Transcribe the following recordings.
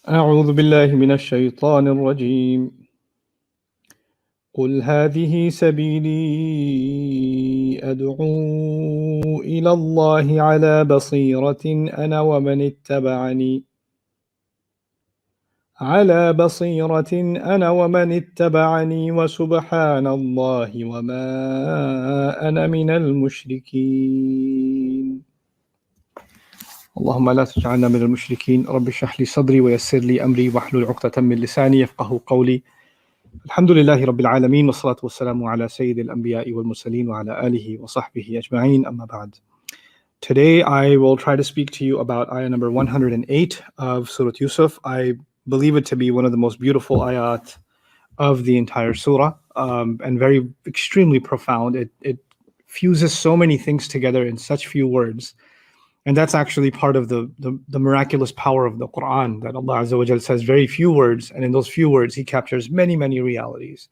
أعوذ بالله من الشيطان الرجيم قل هذه سبيلي أدعو إلى الله على بصيرة أنا ومن اتبعني وسبحان الله وما أنا من المشركين اللهم لا تجعلنا من المشركين رب اشرح لي صدري ويسر لي أمري واحلل عقدة من لساني يفقهوا قولي الحمد لله رب العالمين والصلاة والسلام على سيد الأنبياء والمرسلين وعلى آله وصحبه أجمعين أما بعد. Today I will try to speak to you about ayah number 108 of Surah Yusuf. I believe it to be one of the most beautiful ayat of the entire surah, and very extremely profound. It fuses so many things together in such few words. And that's actually part of the miraculous power of the Quran, that Allah Azza wa Jal says very few words, and in those few words He captures many, many realities.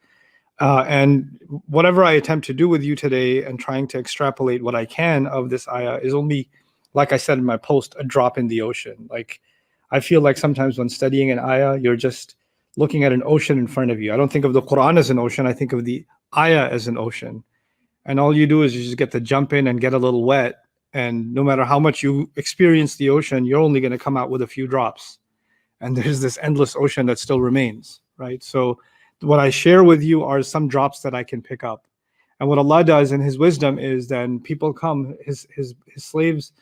And whatever I attempt to do with you today and trying to extrapolate what I can of this ayah is only, like I said in my post, a drop in the ocean. Like, I feel like sometimes when studying an ayah, you're just looking at an ocean in front of you. I don't think of the Quran as an ocean, I think of the ayah as an ocean. And all you do is you just get to jump in and get a little wet. And no matter how much you experience the ocean, you're only going to come out with a few drops. And there's this endless ocean that still remains, right? So what I share with you are some drops that I can pick up. And what Allah does in His wisdom is then people come, His slaves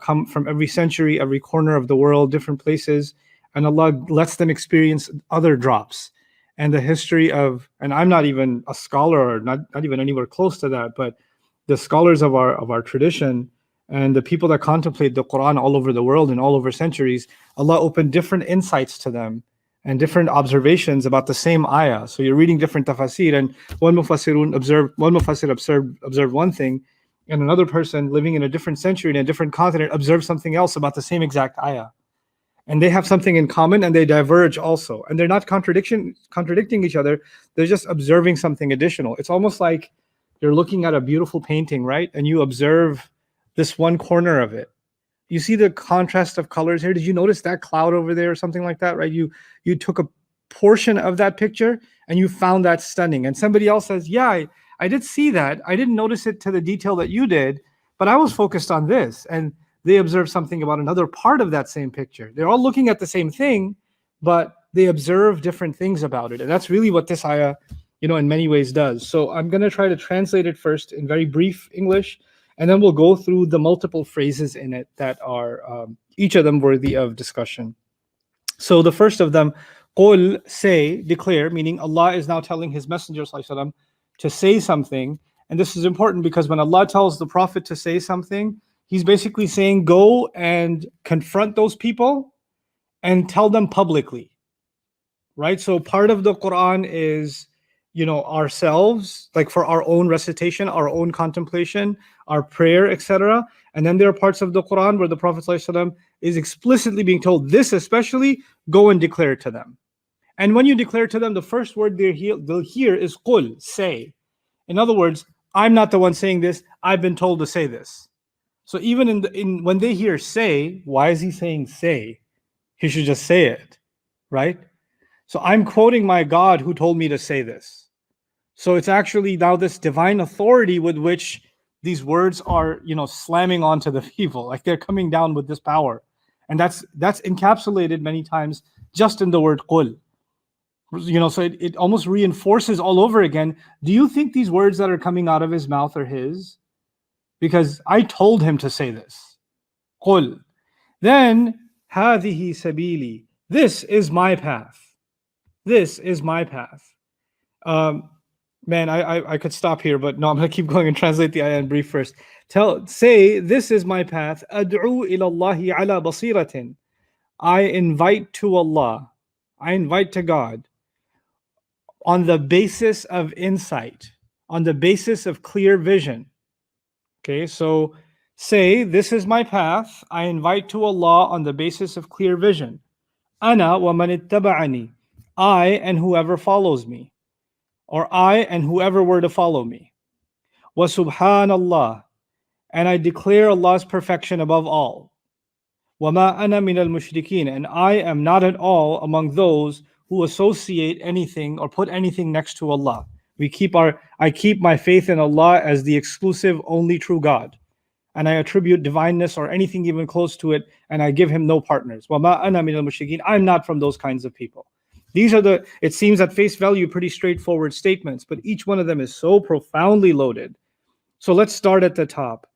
come from every century, every corner of the world, different places, and Allah lets them experience other drops. And the history of, and I'm not even a scholar or not even anywhere close to that, but the scholars of our tradition and the people that contemplate the Quran all over the world and all over centuries, Allah opened different insights to them and different observations about the same ayah. So you're reading different tafsir, and one mufassir observed one thing, and another person living in a different century in a different continent observed something else about the same exact ayah. And they have something in common and they diverge also. And they're not contradicting each other, they're just observing something additional. It's almost like you're looking at a beautiful painting, right? And you observe this one corner of it. You see the contrast of colors here. Did you notice that cloud over there or something like that, right? You took a portion of that picture and you found that stunning. And somebody else says, yeah, I did see that. I didn't notice it to the detail that you did, but I was focused on this. And they observe something about another part of that same picture. They're all looking at the same thing, but they observe different things about it. And that's really what this ayah, in many ways does. So I'm going to try to translate it first in very brief English, and then we'll go through the multiple phrases in it that are each of them worthy of discussion. So the first of them, qul, say, declare, meaning Allah is now telling His Messenger ﷺ to say something. And this is important because when Allah tells the Prophet to say something, He's basically saying, go and confront those people and tell them publicly, right? So part of the Quran is, ourselves, like for our own recitation, our own contemplation, our prayer, etc. And then there are parts of the Quran where the Prophet ﷺ is explicitly being told, this especially, go and declare to them. And when you declare to them, the first word they'll hear is qul, say. In other words, I'm not the one saying this, I've been told to say this. So even when they hear say, why is he saying say? He should just say it, right? So I'm quoting my God who told me to say this. So it's actually now this divine authority with which these words are, slamming onto the people, like they're coming down with this power. And that's encapsulated many times just in the word qul. So it almost reinforces all over again. Do you think these words that are coming out of his mouth are his? Because I told him to say this. Qul. Then, هذه sabili. This is my path. This is my path. Man, I could stop here, but no, I'm going to keep going and translate the ayah in brief first. Say, this is my path. Ad'u ila Allahi ala basiratin. I invite to Allah. I invite to God on the basis of insight, on the basis of clear vision. Okay, so say, this is my path. I invite to Allah on the basis of clear vision. Ana wa man ittaba'ani. I and whoever follows me. Or I and whoever were to follow me. Wa subhanallah. And I declare Allah's perfection above all. وَمَا أَنَا مِنَ الْمُشْرِكِينَ, and I am not at all among those who associate anything or put anything next to Allah. I keep my faith in Allah as the exclusive, only true God. And I attribute divineness or anything even close to it, and I give him no partners. وَمَا أَنَا مِنَ الْمُشْرِكِينَ, I'm not from those kinds of people. These are it seems at face value, pretty straightforward statements, but each one of them is so profoundly loaded. So let's start at the top.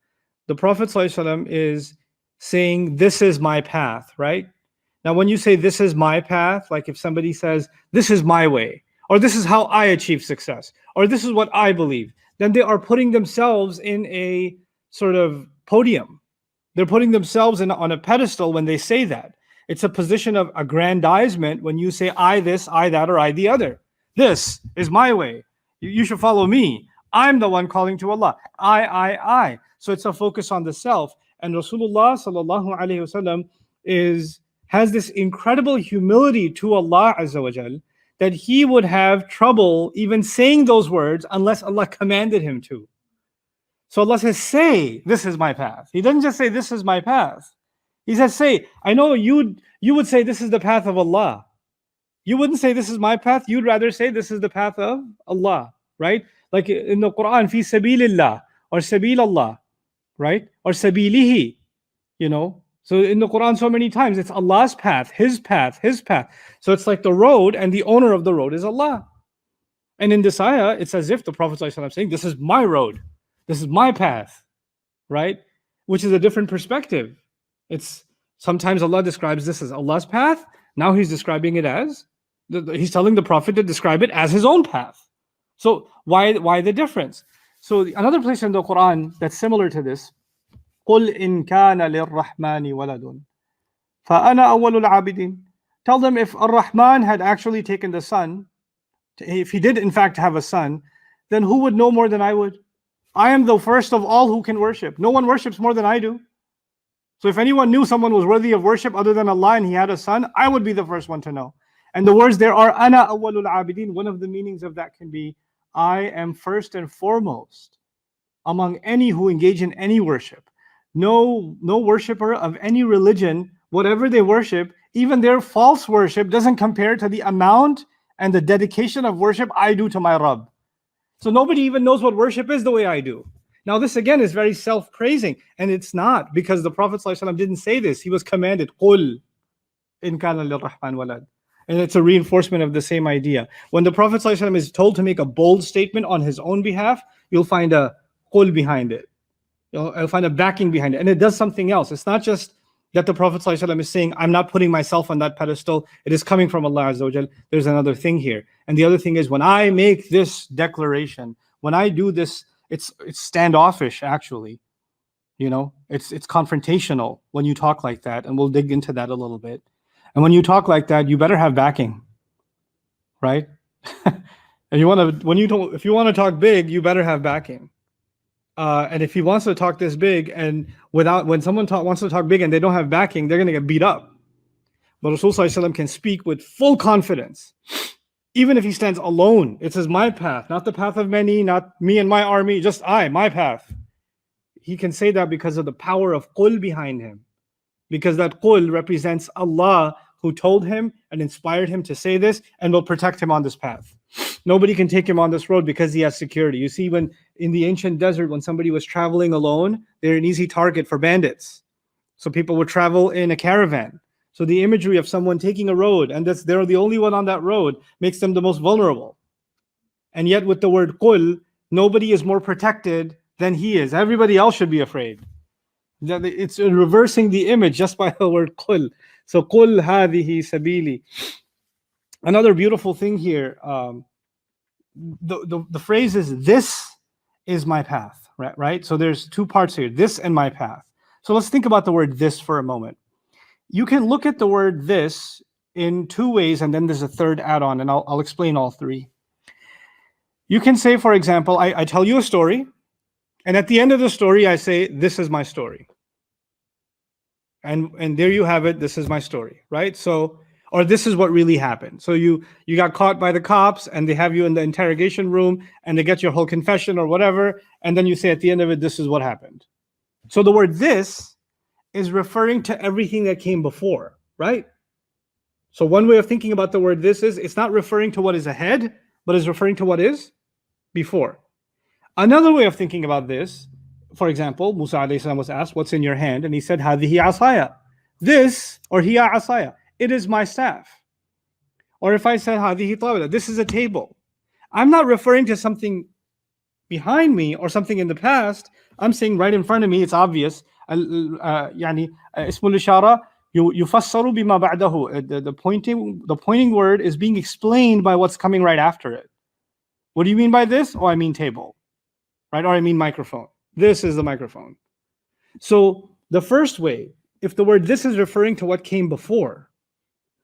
The Prophet ﷺ is saying, this is my path, right? Now, when you say this is my path, like if somebody says, this is my way, or this is how I achieve success, or this is what I believe, then they are putting themselves in a sort of podium. They're putting themselves on a pedestal when they say that. It's a position of aggrandizement when you say, I this, I that, or I the other. This is my way. You should follow me. I'm the one calling to Allah. I. So it's a focus on the self. And Rasulullah sallallahu alaihi wasallam has this incredible humility to Allah Azza wa Jal, that he would have trouble even saying those words unless Allah commanded him to. So Allah says, say, this is my path. He doesn't just say, this is my path. He says, say, I know you would say this is the path of Allah. You wouldn't say this is my path. You'd rather say this is the path of Allah, right? Like in the Quran, fi sabilillah, or sabil Allah, right? Or sabilihi, So in the Quran, so many times, it's Allah's path, His path, His path. So it's like the road, and the owner of the road is Allah. And in this ayah, it's as if the Prophet ﷺ is saying, this is my road. This is my path, right? Which is a different perspective. It's sometimes Allah describes this as Allah's path. Now He's describing it as, He's telling the Prophet to describe it as His own path. So why the difference? So another place in the Quran that's similar to this, قُلْ إِن كَانَ لِلرَّحْمَنِ وَلَدٌ فَأَنَا أَوَّلُ الْعَابِدِينَ. Tell them, if Ar-Rahman had actually taken the son, if he did in fact have a son, then who would know more than I would? I am the first of all who can worship. No one worships more than I do. So if anyone knew someone was worthy of worship other than Allah and he had a son, I would be the first one to know. And the words there are Ana awwalul abidin. One of the meanings of that can be, I am first and foremost among any who engage in any worship. No worshiper of any religion, whatever they worship, even their false worship, doesn't compare to the amount and the dedication of worship I do to my Rabb. So nobody even knows what worship is the way I do. Now this again is very self-praising, and it's not, because the Prophet ﷺ didn't say this. He was commanded, قُلْ إِن كَانَ لِلرَّحْمَنِ وَلَدٌ. And it's a reinforcement of the same idea. When the Prophet ﷺ is told to make a bold statement on his own behalf, you'll find a qul behind it. You'll find a backing behind it. And it does something else. It's not just that the Prophet ﷺ is saying, I'm not putting myself on that pedestal. It is coming from Allah Azza wa Jal. There's another thing here. And the other thing is, when I make this declaration, when I do this, it's standoffish, actually. It's confrontational when you talk like that. And we'll dig into that a little bit. And when you talk like that, you better have backing, right? If you want to talk big, you better have backing. And if he wants to talk this big, and when someone wants to talk big and they don't have backing, they're going to get beat up. But Rasulullah can speak with full confidence, even if he stands alone. It says, my path, not the path of many, not me and my army, just my path. He can say that because of the power of qul behind him. Because that qul represents Allah, who told him and inspired him to say this, and will protect him on this path. Nobody can take him on this road because he has security. You see, when in the ancient desert, when somebody was traveling alone, they're an easy target for bandits. So people would travel in a caravan. So the imagery of someone taking a road, and they're the only one on that road, makes them the most vulnerable. And yet with the word qul, nobody is more protected than he is. Everybody else should be afraid. It's reversing the image just by the word qul. So qul hadhihi sabili. Another beautiful thing here, the phrase is, this is my path, right? So there's two parts here, this and my path. So let's think about the word this for a moment. You can look at the word this in two ways, and then there's a third add-on, and I'll explain all three. You can say, for example, I tell you a story, and at the end of the story, I say, this is my story. And there you have it, this is my story, right? So, or this is what really happened. So you got caught by the cops, and they have you in the interrogation room, and they get your whole confession or whatever, and then you say at the end of it, this is what happened. So the word this is referring to everything that came before, right? So one way of thinking about the word this is, it's not referring to what is ahead, but is referring to what is before. Another way of thinking about this, for example, Musa alayhi salam was asked, what's in your hand? And he said, Hadihi asaya. This, or hiya asaya, it is my staff. Or if I said, Hadihi tawila, this is a table. I'm not referring to something behind me or something in the past. I'm saying right in front of me, it's obvious. يعني اسم الإشارة يفسر بما بعده. The pointing word is being explained by what's coming right after it. What do you mean by this? Oh, I mean table, right? Or I mean microphone. This is the microphone. So the first way, if the word this is referring to what came before,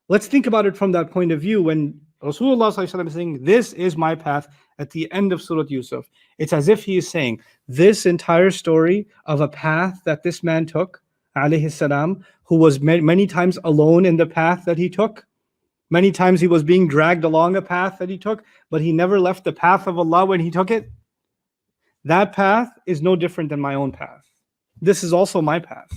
let's think about it from that point of view. When Rasulullah is saying, this is my path at the end of Surah Yusuf, it's as if he is saying, this entire story of a path that this man took, alayhi salam, who was many times alone in the path that he took. Many times he was being dragged along a path that he took, but he never left the path of Allah when he took it. That path is no different than my own path. This is also my path.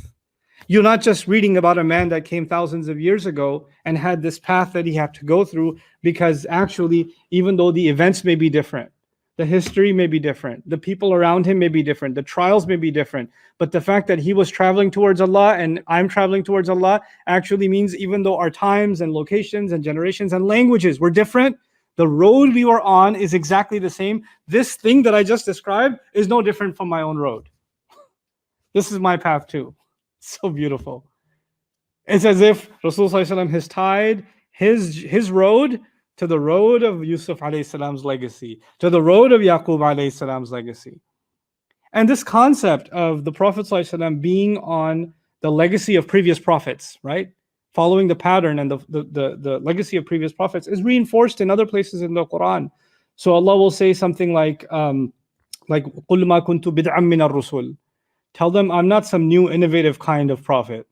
You're not just reading about a man that came thousands of years ago and had this path that he had to go through, because actually, even though the events may be different, the history may be different, the people around him may be different, the trials may be different, but the fact that he was traveling towards Allah and I'm traveling towards Allah actually means even though our times and locations and generations and languages were different, the road we were on is exactly the same. This thing that I just described is no different from my own road. This is my path too. So beautiful. It's as if Rasulullah has tied his road to the road of Yusuf alayhi salam's legacy, to the road of Yaqub alayhi salam's legacy. And this concept of the Prophet ﷺ being on the legacy of previous prophets, right? Following the pattern and the legacy of previous prophets is reinforced in other places in the Quran. So Allah will say something like قُلْ مَا كُنْتُ بِدْعًا مِّنَ الرُّسُلِ. Tell them I'm not some new innovative kind of prophet.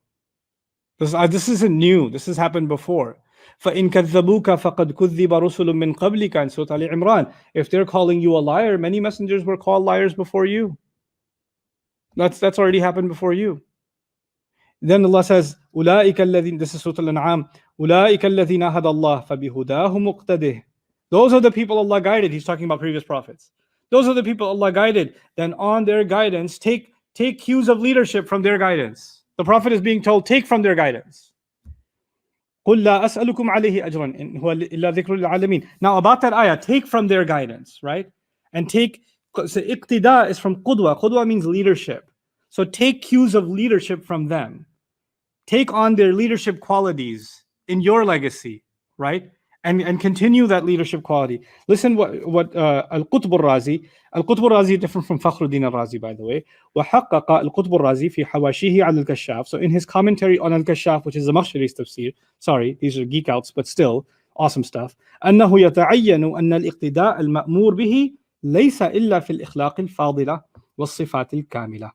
This isn't new. This has happened before. فَإِن كَذَّبُوكَ فَقَدْ كُذِّبَ رُسُلٌ مِّن قَبْلِكَ in Surah Ali Imran. If they're calling you a liar, many messengers were called liars before you. That's already happened before you. Then Allah says, أُولَٰئِكَ الَّذِينَ, this is Surah Al-An'am, أُولَٰئِكَ الَّذِينَ هَدَى اللَّهُ فَبِهُدَاهُ مُقْتَدِهِ. Those are the people Allah guided. He's talking about previous prophets. Those are the people Allah guided. Then on their guidance, take cues of leadership from their guidance. The Prophet is being told, take from their guidance. قُلْ لَا أَسْأَلُكُمْ عَلَيْهِ أَجْرًا إِنْ هُوَ إِلَّا ذِكْرٌ لِلْعَالَمِينَ. Now about that ayah, take from their guidance, right? And take, so iqtida is from qudwa. Qudwa means leadership. So take cues of leadership from them. Take on their leadership qualities in your legacy, right? And continue that leadership quality. Listen what Al-Qutb al-Razi is different from Fakhruddin al-Razi, by the way. وحقق القطب الرازي في حواشيه على الكشاف. So in his commentary on Al-Kashaf, which is the Makhshari's tafsir, sorry, these are geek outs, but still awesome stuff. أنه يتعين أن الاقتداء المأمور به ليس إلا في الإخلاق الفاضلة والصفات الكاملة.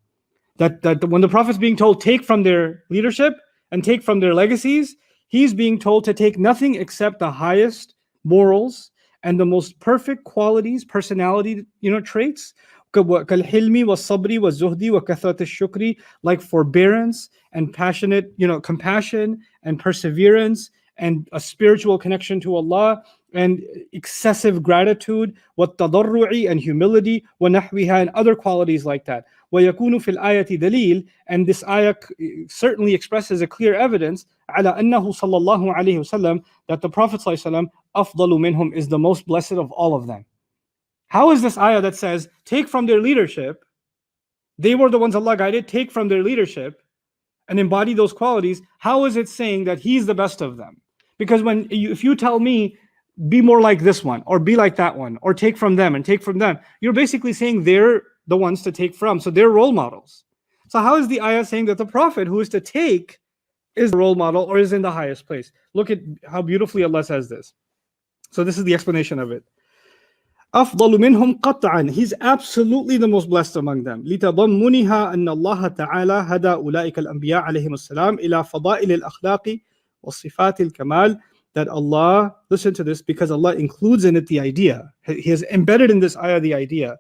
That when the Prophet's being told, take from their leadership and take from their legacies, he's being told to take nothing except the highest morals and the most perfect qualities, personality, traits. كالحلم والصبر والزهد وكثرة الشكر, like forbearance and passionate, compassion and perseverance and a spiritual connection to Allah and excessive gratitude, والتضرع and humility, ونحوها and other qualities like that. ويكون في الآية دليل, and this ayah certainly expresses a clear evidence على أنه صلى الله عليه وسلم, that the Prophet صلى الله عليه وسلم أفضل منهم, is the most blessed of all of them. How is this ayah that says take from their leadership, they were the ones Allah guided, take from their leadership and embody those qualities, how is it saying that he's the best of them? Because if you tell me be more like this one or be like that one or take from them and take from them, you're basically saying they're the ones to take from, so they're role models. So how is the ayah saying that the Prophet who is to take is the role model or is in the highest place? Look at how beautifully Allah says this. So this is the explanation of it. أفضل منهم قطعا, he's absolutely the most blessed among them. لتضمنها أن الله تعالى هدى أولئك الأنبياء عليهم السلام إلى فضائل الأخلاق وصفات الكمال. That Allah, listen to this, because Allah includes in it the idea, He has embedded in this ayah the idea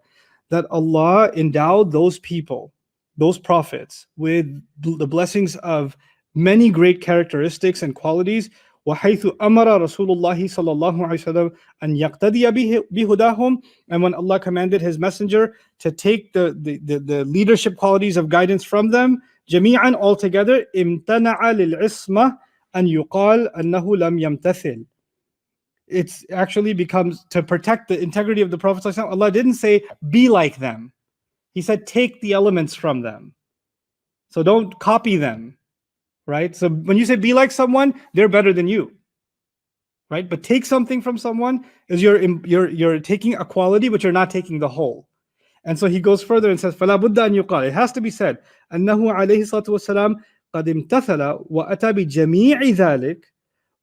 that Allah endowed those people those prophets with the blessings of many great characteristics and qualities. وَحَيْثُ أَمَرَ رَسُولُ اللَّهِ صَلَّى اللَّهُ عَلَيْهِ وسلم أَنْ يَقْتَدِيَ بِهُدَاهُمْ, and when Allah commanded His Messenger to take the leadership qualities of guidance from them, جميعا, altogether, امتنع للعصمة أن يقال أنه لم يمتثل. It actually becomes to protect the integrity of the Prophet. Allah didn't say be like them. He said take the elements from them. So don't copy them. Right? So when you say be like someone, they're better than you. Right? But take something from someone is you're taking a quality, but you're not taking the whole. And so he goes further and says, فَلَا بُدَّ أَنْ يُقَالَ, it has to be said, أَنَّهُ عَلَيْهِ الصَّلَاةُ وَالسَّلَامُ قَدْ امْتَثَلَ وَأَتَى بِجَمِيعِ ذَلِكَ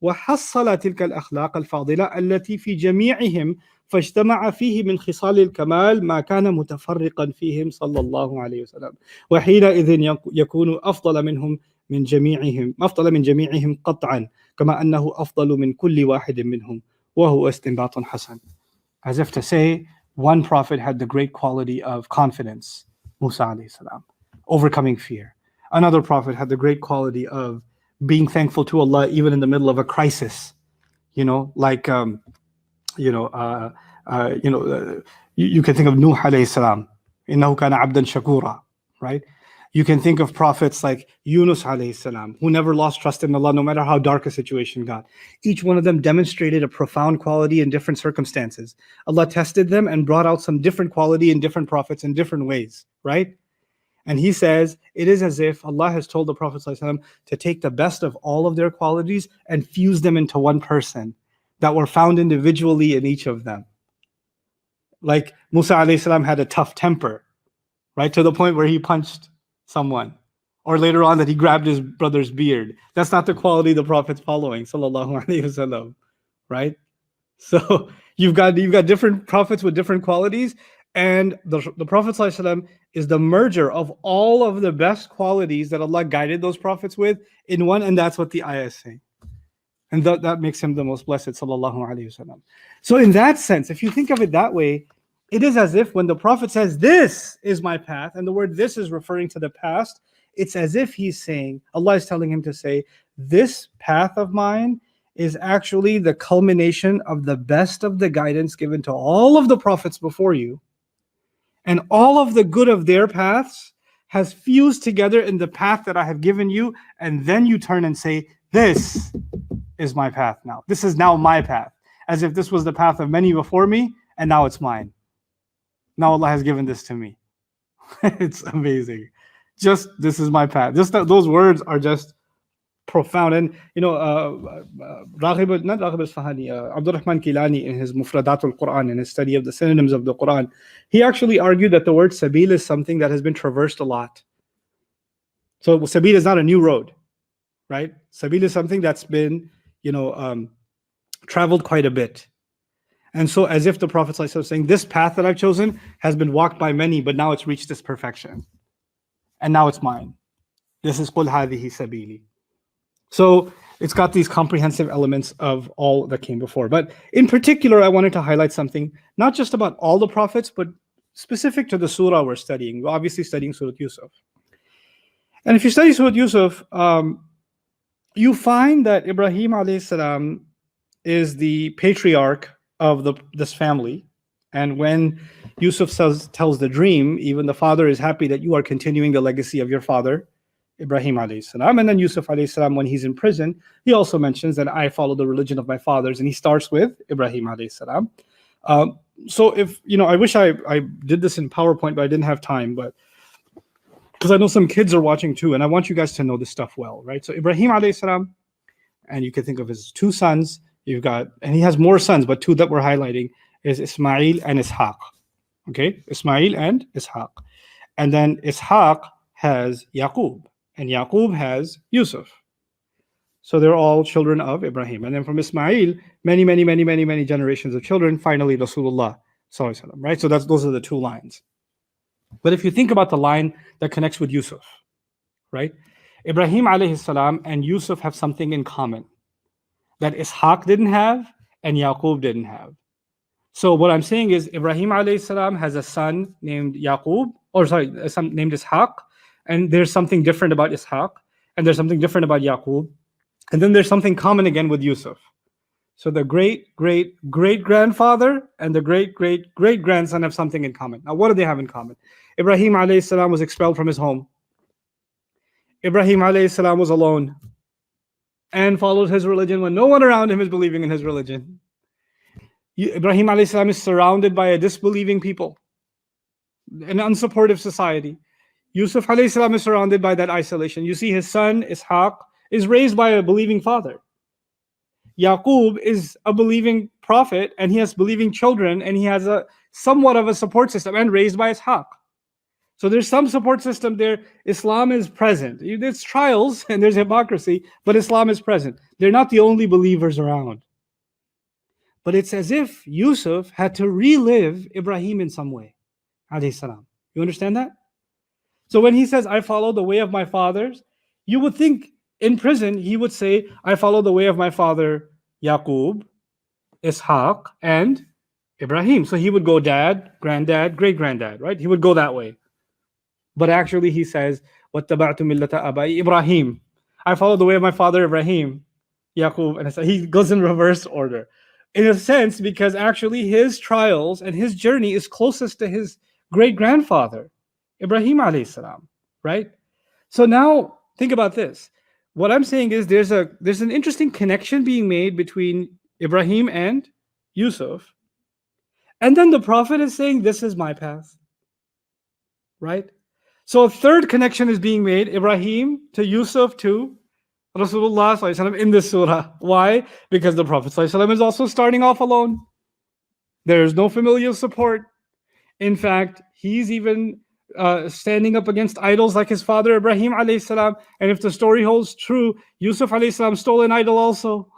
وحصل تلك الأخلاق الفاضلة التي في جميعهم فاجتمع فيه من خصال الكمال ما كان متفرقا فيهم صلى الله عليه وسلم وحينئذ يكون أفضل من جميعهم قطعا كما أنه أفضل من كل واحد منهم وهو استنباط حسن. As if to say, one prophet had the great quality of confidence, Musa alayhi salam, overcoming fear. Another prophet had the great quality of being thankful to Allah even in the middle of a crisis, like you can think of Nuh alayhi salam, innahu kana abdan shakura, right? You can think of prophets like Yunus alayhi salam, who never lost trust in Allah no matter how dark a situation got. Each one of them demonstrated a profound quality in different circumstances. Allah tested them and brought out some different quality in different prophets in different ways, right? And he says, it is as if Allah has told the Prophet ﷺ to take the best of all of their qualities and fuse them into one person that were found individually in each of them. Like Musa alayhi salam had a tough temper, right? To the point where he punched someone. Or later on that he grabbed his brother's beard. That's not the quality the Prophet's following, sallallahu alayhi wasallam, right? So you've got different prophets with different qualities, and the Prophet ﷺ is the merger of all of the best qualities that Allah guided those prophets with in one, and that's what the ayah is saying. And that makes him the most blessed, sallallahu alayhi wasallam. So in that sense, if you think of it that way, it is as if when the Prophet says, this is my path, and the word this is referring to the past, it's as if he's saying, Allah is telling him to say, this path of mine is actually the culmination of the best of the guidance given to all of the prophets before you. And all of the good of their paths has fused together in the path that I have given you. And then you turn and say, this is my path now. This is now my path. As if this was the path of many before me, and now it's mine. Now Allah has given this to me. It's amazing. Just, this is my path. Just those words are just profound. And Abdul Rahman Kilani, in his Mufradat al-Quran, in his study of the synonyms of the Quran, he actually argued that the word sabil is something that has been traversed a lot. So sabil is not a new road, right? Sabil is something that's been traveled quite a bit. And so as if the Prophet ﷺ was saying, this path that I've chosen has been walked by many, but now it's reached its perfection. And now it's mine. This is قُلْ هَذِهِ سَبِيلِي. So it's got these comprehensive elements of all that came before. But in particular, I wanted to highlight something, not just about all the prophets, but specific to the surah we're studying. We're obviously studying Surah Yusuf. And if you study Surah Yusuf, you find that Ibrahim alayhi salam is the patriarch of this family. And when Yusuf tells the dream, even the father is happy that you are continuing the legacy of your father, Ibrahim alayhi salam. And then Yusuf alayhi salam, when he's in prison, he also mentions that I follow the religion of my fathers, and he starts with Ibrahim alayhi salam. So if, I wish I did this in PowerPoint, but I didn't have time, but because I know some kids are watching too, and I want you guys to know this stuff well, right? So Ibrahim alayhi salam, and you can think of his two sons, and he has more sons, but two that we're highlighting is Ismail and Ishaq. Okay, Ismail and Ishaq. And then Ishaq has Yaqub, and Yaqub has Yusuf. So they're all children of Ibrahim. And then from Ismail, many generations of children, finally Rasulullah, right? So those are the two lines. But if you think about the line that connects with Yusuf, right? Ibrahim alayhi salam and Yusuf have something in common that Ishaq didn't have and Yaqub didn't have. So what I'm saying is Ibrahim alayhi salam has a son named Yaqub, a son named Ishaq, and there's something different about Ishaq, and there's something different about Yaqub, and then there's something common again with Yusuf. So the great-great-great-grandfather and the great-great-great-grandson have something in common. Now, what do they have in common? Ibrahim alayhi salam was expelled from his home. Ibrahim alayhi salam was alone and followed his religion when no one around him is believing in his religion. Ibrahim alayhi salam is surrounded by a disbelieving people, an unsupportive society. Yusuf alayhi salam is surrounded by that isolation. You see, his son Ishaq is raised by a believing father. Yaqub is a believing prophet, and he has believing children, and he has a somewhat of a support system, and raised by Ishaq. So there's some support system there. Islam is present. There's trials and there's hypocrisy, but Islam is present. They're not the only believers around. But it's as if Yusuf had to relive Ibrahim in some way, alayhi salam. You understand that? So when he says, I follow the way of my fathers, you would think in prison, he would say, I follow the way of my father Yaqub, Ishaq, and Ibrahim. So he would go dad, granddad, great-granddad, right? He would go that way. But actually he says, وَاتَّبَعْتُ مِلَّةَ أَبَائِ Ibrahim. I follow the way of my father Ibrahim, Yaqub, and he goes in reverse order. In a sense, because actually his trials and his journey is closest to his great-grandfather, Ibrahim alayhi salam, right? So now, think about this. What I'm saying is there's an interesting connection being made between Ibrahim and Yusuf. And then the Prophet is saying, this is my path, right? So a third connection is being made, Ibrahim to Yusuf to Rasulullah ﷺ in this surah. Why? Because the Prophet ﷺ is also starting off alone. There is no familial support. In fact, he's even standing up against idols like his father Ibrahim alayhi salam. And if the story holds true, Yusuf alayhi salam stole an idol also.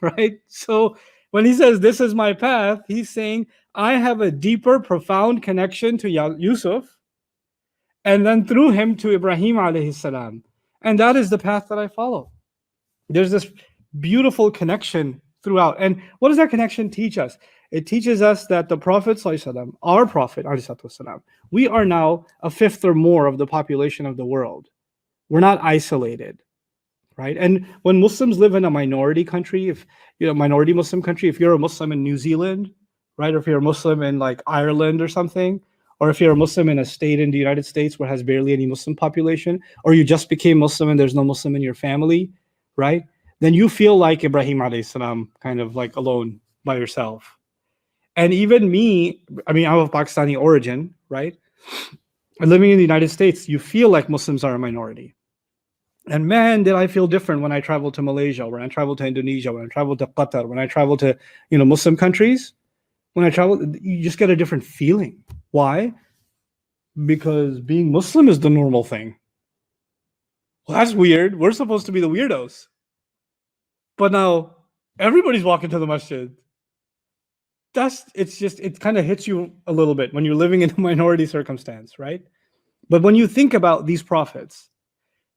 Right? So when he says, this is my path, he's saying, I have a deeper, profound connection to Yusuf, and then through him to Ibrahim alayhi salam. And that is the path that I follow. There's this beautiful connection throughout. And what does that connection teach us? It teaches us that the Prophet ﷺ, our Prophet ﷺ, we are now a fifth or more of the population of the world. We're not isolated, right? And when Muslims live in a minority country, minority Muslim country, if you're a Muslim in New Zealand, right, or if you're a Muslim in like Ireland or something, or if you're a Muslim in a state in the United States where has barely any Muslim population, or you just became Muslim and there's no Muslim in your family, right? Then you feel like Ibrahim alayhi salam, kind of like alone by yourself. And even me, I'm of Pakistani origin, right? And living in the United States, you feel like Muslims are a minority. And man, did I feel different when I traveled to Malaysia, when I traveled to Indonesia, when I traveled to Qatar, when I traveled to, Muslim countries. When I travel, you just get a different feeling. Why? Because being Muslim is the normal thing. Well, that's weird. We're supposed to be the weirdos. But now everybody's walking to the masjid. It kind of hits you a little bit when you're living in a minority circumstance, right? But when you think about these prophets,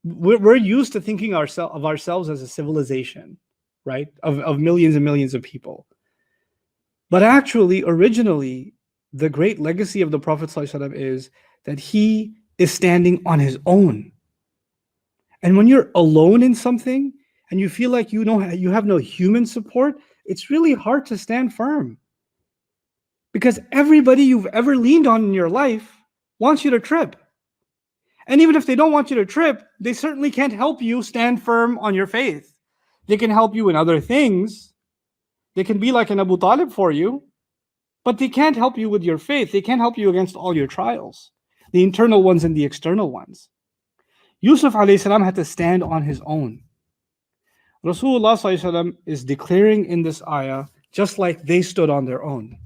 we're used to thinking of ourselves as a civilization, right? Of millions and millions of people. But actually, originally, the great legacy of the Prophet ﷺ is that he is standing on his own. And when you're alone in something and you feel like you have no human support, it's really hard to stand firm. Because everybody you've ever leaned on in your life wants you to trip. And even if they don't want you to trip, they certainly can't help you stand firm on your faith. They can help you in other things. They can be like an Abu Talib for you, but they can't help you with your faith. They can't help you against all your trials, the internal ones and the external ones. Yusuf alayhi salam had to stand on his own. Rasulullah sallallahu alaihi wasallam is declaring in this ayah, just like they stood on their own.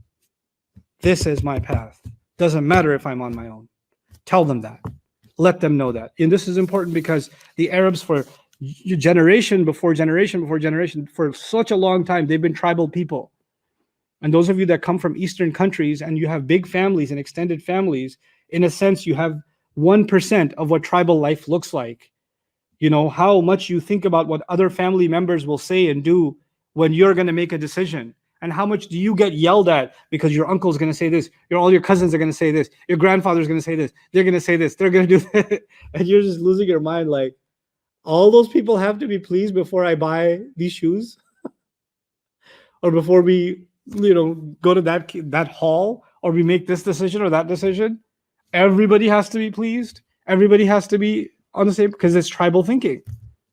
This is my path. Doesn't matter if I'm on my own. Tell them that. Let them know that. And this is important because the Arabs, for generation before generation before generation, for such a long time, they've been tribal people. And those of you that come from Eastern countries and you have big families and extended families, in a sense, you have 1% of what tribal life looks like. How much you think about what other family members will say and do when you're going to make a decision. And how much do you get yelled at because your uncle's going to say this, all your cousins are going to say this, your grandfather's going to say this, they're going to say this, they're going to do that, and you're just losing your mind like, all those people have to be pleased before I buy these shoes, or before we, go to that hall, or we make this decision or that decision. Everybody has to be pleased. Everybody has to be on the same, because it's tribal thinking,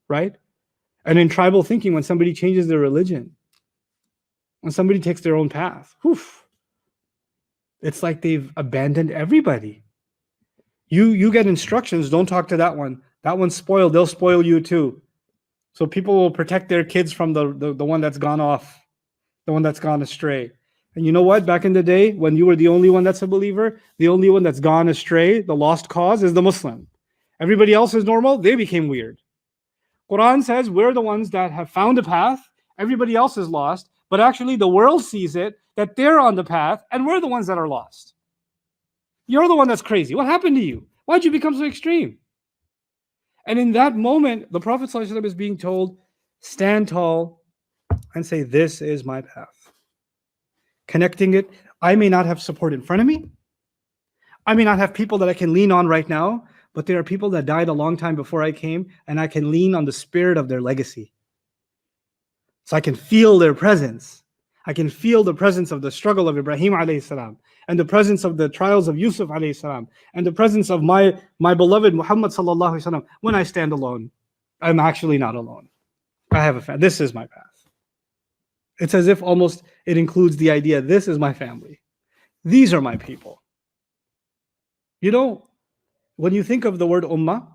right? And in tribal thinking, when somebody changes their religion, when somebody takes their own path, it's like they've abandoned everybody. You get instructions, don't talk to that one. That one's spoiled, they'll spoil you too. So people will protect their kids from the one that's gone off, the one that's gone astray. And you know what? Back in the day, when you were the only one that's a believer, the only one that's gone astray, the lost cause, is the Muslim. Everybody else is normal, they became weird. Quran says we're the ones that have found a path, everybody else is lost, but actually the world sees it, that they're on the path, and we're the ones that are lost. You're the one that's crazy. What happened to you? Why'd you become so extreme? And in that moment, the Prophet ﷺ is being told, stand tall and say, this is my path. Connecting it, I may not have support in front of me. I may not have people that I can lean on right now, but there are people that died a long time before I came, and I can lean on the spirit of their legacy. So I can feel their presence. I can feel the presence of the struggle of Ibrahim alayhi salam, and the presence of the trials of Yusuf alayhi salam, and the presence of my beloved Muhammad sallallahu alaihi wasallam. When I stand alone, I'm actually not alone. I have a family. This is my path. It's as if almost it includes the idea, this is my family. These are my people. When you think of the word ummah,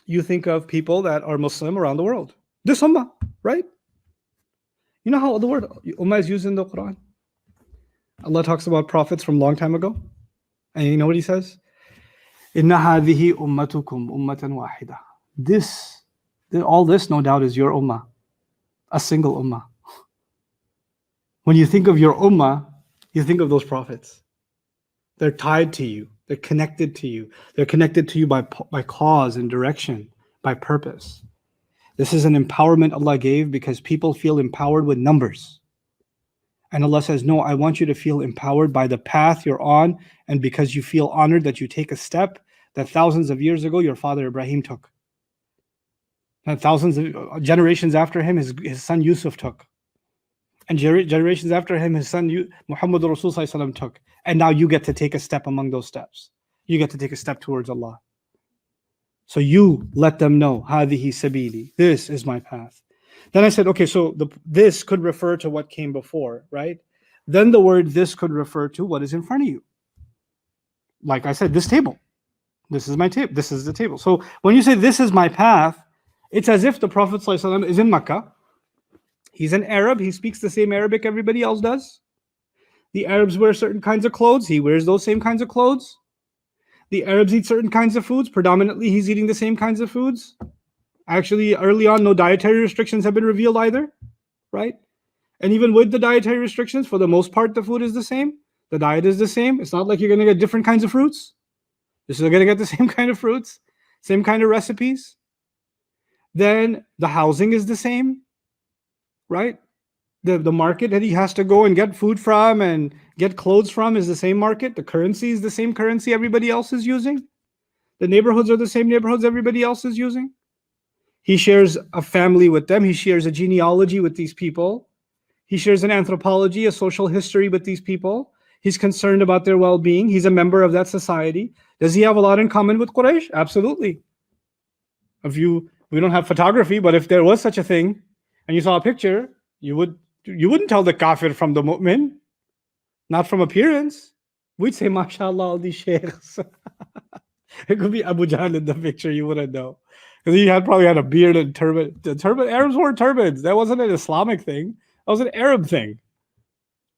you think of people that are Muslim around the world. This ummah, right? You know how the word ummah is used in the Quran? Allah talks about prophets from a long time ago. And you know what he says? Inna hadhihi ummatukum ummatan wahida. All this, no doubt, is your ummah. A single ummah. When you think of your ummah, you think of those prophets. They're tied to you. They're connected to you. They're connected to you by cause and direction, by purpose. This is an empowerment Allah gave because people feel empowered with numbers. And Allah says, no, I want you to feel empowered by the path you're on, and because you feel honored that you take a step that thousands of years ago your father Ibrahim took. And thousands of generations after him, his son Yusuf took. And generations after him, his son Muhammad Rasul took. And now you get to take a step among those steps. You get to take a step towards Allah. So you let them know, Hadihi sabili, this is my path. Then I said, okay, so this could refer to what came before, right? Then the word this could refer to what is in front of you. Like I said, this table. This is my table. This is the table. So when you say this is my path, it's as if the Prophet ﷺ is in Makkah. He's an Arab. He speaks the same Arabic everybody else does. The Arabs wear certain kinds of clothes. He wears those same kinds of clothes. The Arabs eat certain kinds of foods. Predominantly, he's eating the same kinds of foods. Actually, early on, no dietary restrictions have been revealed either, right? And even with the dietary restrictions, for the most part, the food is the same. The diet is the same. It's not like you're going to get different kinds of fruits. You're still going to get the same kind of fruits, same kind of recipes. Then the housing is the same, right? The market that he has to go and get food from and get clothes from is the same market. The currency is the same currency everybody else is using. The neighborhoods are the same neighborhoods everybody else is using. He shares a family with them. He shares a genealogy with these people. He shares an anthropology, a social history with these people. He's concerned about their well-being. He's a member of that society. Does he have a lot in common with Quraysh? Absolutely. We don't have photography, but if there was such a thing and you saw a picture, you wouldn't tell the kafir from the mu'min, not from appearance. We'd say, mashallah, all these sheikhs. It could be Abu Jahl in the picture, you wouldn't know. Because he probably had a beard and turban. Arabs wore turbans. That wasn't an Islamic thing. That was an Arab thing,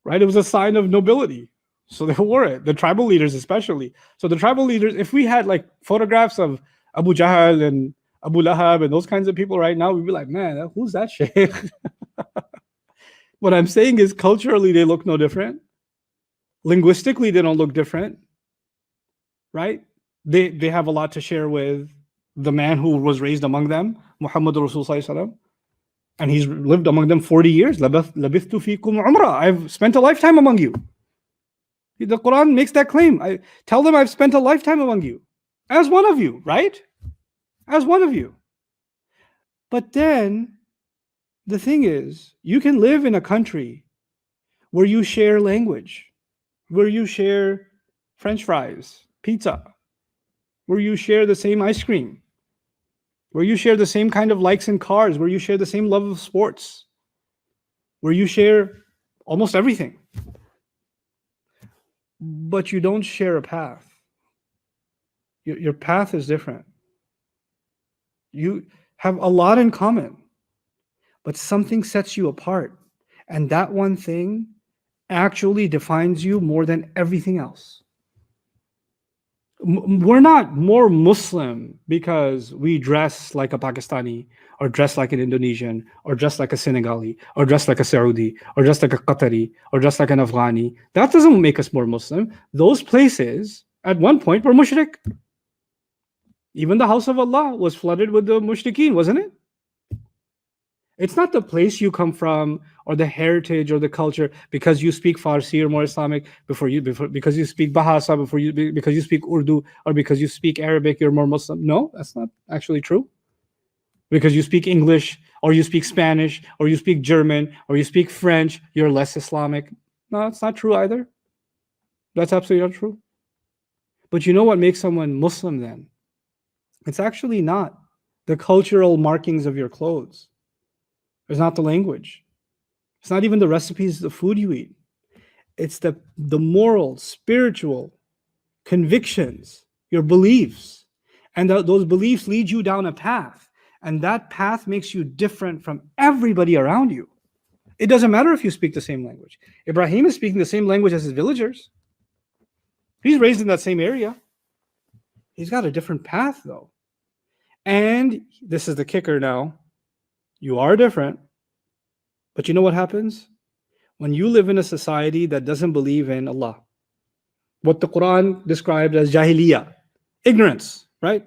right? It was a sign of nobility. So they wore it, the tribal leaders especially. So the tribal leaders, if we had like photographs of Abu Jahl and Abu Lahab and those kinds of people right now, we'd be like, man, who's that sheikh? What I'm saying is culturally, they look no different. Linguistically, they don't look different, right? They have a lot to share with the man who was raised among them, Muhammad Rasul. And he's lived among them 40 years. لَبِثْتُ فِيكُمْ عُمْرًا. I've spent a lifetime among you. The Quran makes that claim. I tell them I've spent a lifetime among you. As one of you, right? As one of you. But then, the thing is, you can live in a country where you share language, where you share French fries, pizza, where you share the same ice cream, where you share the same kind of likes in cars, where you share the same love of sports, where you share almost everything. But you don't share a path. Your path is different. You have a lot in common, but something sets you apart. And that one thing actually defines you more than everything else. We're not more Muslim because we dress like a Pakistani, or dress like an Indonesian, or dress like a Senegali, or dress like a Saudi, or dress like a Qatari, or dress like an Afghani. That doesn't make us more Muslim. Those places, at one point, were mushrik. Even the house of Allah was flooded with the mushrikeen, wasn't it? It's not the place you come from, or the heritage, or the culture, because you speak Farsi or more Islamic, because you speak Bahasa, because you speak Urdu, or because you speak Arabic, you're more Muslim. No, that's not actually true. Because you speak English, or you speak Spanish, or you speak German, or you speak French, you're less Islamic. No, it's not true either. That's absolutely not true. But you know what makes someone Muslim then? It's actually not the cultural markings of your clothes. It's not the language. It's not even the recipes of the food you eat. It's the moral, spiritual convictions, your beliefs. And those beliefs lead you down a path. And that path makes you different from everybody around you. It doesn't matter if you speak the same language. Ibrahim is speaking the same language as his villagers. He's raised in that same area. He's got a different path though. And this is the kicker now. You are different. But you know what happens? When you live in a society that doesn't believe in Allah, what the Quran described as jahiliyyah, ignorance, right?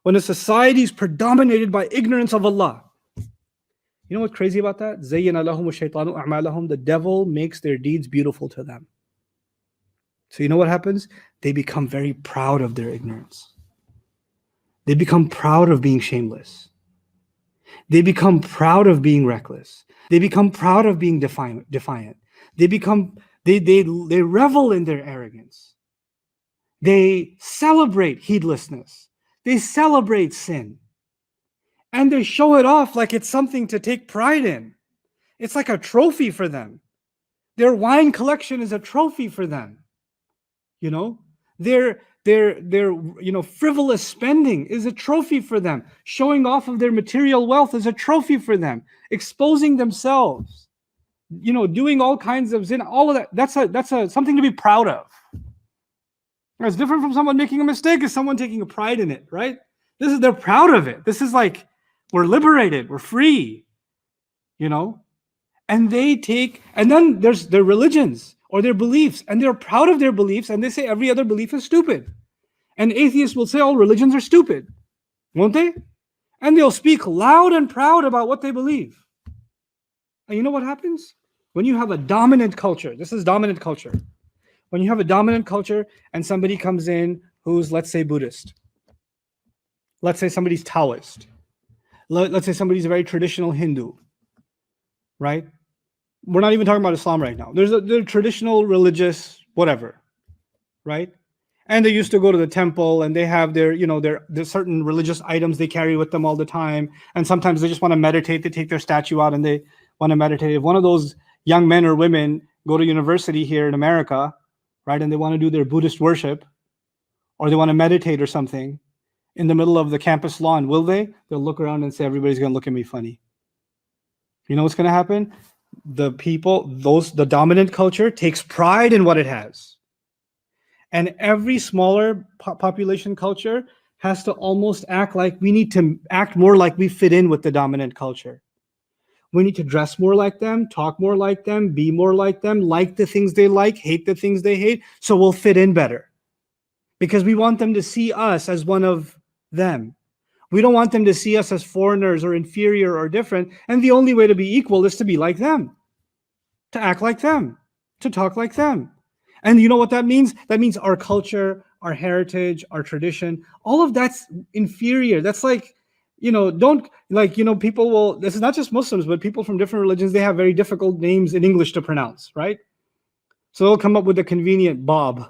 When a society is predominated by ignorance of Allah, you know what's crazy about that? زَيَّنَ لَهُمُ الشَّيْطَانُ أَعْمَالَهُم. The devil makes their deeds beautiful to them. So you know what happens? They become very proud of their ignorance. They become proud of being shameless. They become proud of being reckless. They become proud of being defiant. They revel in their arrogance. They celebrate heedlessness. They celebrate sin. And they show it off like it's something to take pride in. It's like a trophy for them. Their wine collection is a trophy for them. You know, their frivolous spending is a trophy for them. Showing off of their material wealth is a trophy for them. Exposing themselves, doing all kinds of zina, all of that. That's something to be proud of. It's different from someone making a mistake. Is someone taking a pride in it, right? They're proud of it. This is like, we're liberated, we're free, And then there's their religions or their beliefs, and they're proud of their beliefs, and they say every other belief is stupid. And atheists will say all religions are stupid, won't they? And they'll speak loud and proud about what they believe. And you know what happens? When you have a dominant culture, this is dominant culture. When you have a dominant culture and somebody comes in who's, let's say, Buddhist. Let's say somebody's Taoist. Let's say somebody's a very traditional Hindu, right? We're not even talking about Islam right now. They're traditional religious whatever, right? And they used to go to the temple, and they have their certain religious items they carry with them all the time. And sometimes they just want to meditate. They take their statue out and they want to meditate. If one of those young men or women go to university here in America, right, and they want to do their Buddhist worship, or they want to meditate or something in the middle of the campus lawn, will they? They'll look around and say, everybody's going to look at me funny. You know what's going to happen? The dominant culture takes pride in what it has. And every smaller population culture has to almost act like we need to act more like we fit in with the dominant culture. We need to dress more like them, talk more like them, be more like them, like the things they like, hate the things they hate, so we'll fit in better. Because we want them to see us as one of them. We don't want them to see us as foreigners or inferior or different. And the only way to be equal is to be like them, to act like them, to talk like them. And you know what that means? That means our culture, our heritage, our tradition, all of that's inferior. That's like, people will, this is not just Muslims, but people from different religions, they have very difficult names in English to pronounce, right? So they'll come up with a convenient Bob,